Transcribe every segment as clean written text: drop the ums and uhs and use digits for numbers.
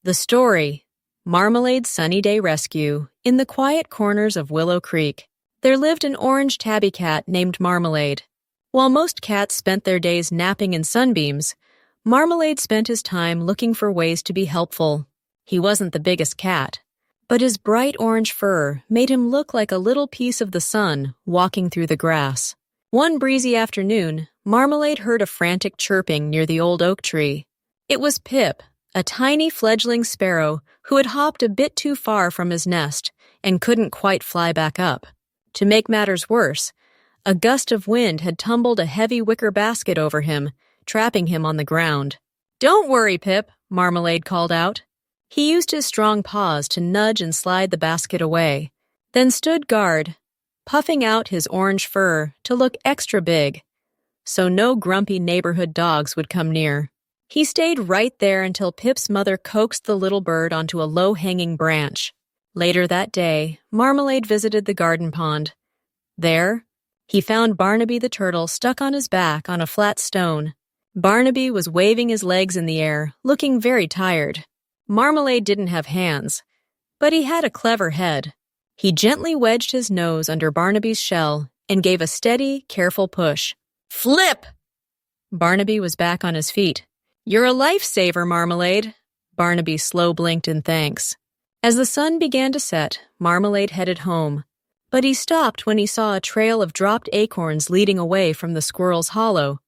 The story, Marmalade's Sunny Day Rescue. In the quiet corners of Willow Creek, there lived an orange tabby cat named Marmalade. While most cats spent their days napping in sunbeams, Marmalade spent his time looking for ways to be helpful. He wasn't the biggest cat, but his bright orange fur made him look like a little piece of the sun walking through the grass. One breezy afternoon, Marmalade heard a frantic chirping near the old oak tree. It was Pip, a tiny fledgling sparrow who had hopped a bit too far from his nest and couldn't quite fly back up. To make matters worse, a gust of wind had tumbled a heavy wicker basket over him, trapping him on the ground. "Don't worry, Pip," Marmalade called out. He used his strong paws to nudge and slide the basket away, then stood guard, puffing out his orange fur to look extra big, so no grumpy neighborhood dogs would come near. He stayed right there until Pip's mother coaxed the little bird onto a low-hanging branch. Later that day, Marmalade visited the garden pond. There, he found Barnaby the turtle stuck on his back on a flat stone. Barnaby was waving his legs in the air, looking very tired. Marmalade didn't have hands, but he had a clever head. He gently wedged his nose under Barnaby's shell and gave a steady, careful push. Flip! Barnaby was back on his feet. "You're a lifesaver, Marmalade." Barnaby slow blinked in thanks. As the sun began to set, Marmalade headed home, but he stopped when he saw a trail of dropped acorns leading away from the squirrel's hollow.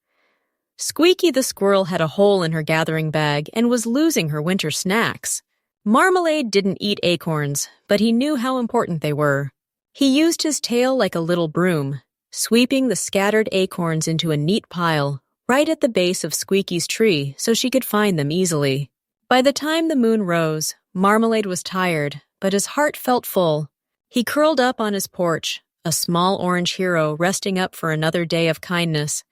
Squeaky the squirrel had a hole in her gathering bag and was losing her winter snacks. Marmalade didn't eat acorns, but he knew how important they were. He used his tail like a little broom, sweeping the scattered acorns into a neat pile right at the base of Squeaky's tree so she could find them easily. By the time the moon rose, Marmalade was tired, but his heart felt full. He curled up on his porch, a small orange hero resting up for another day of kindness,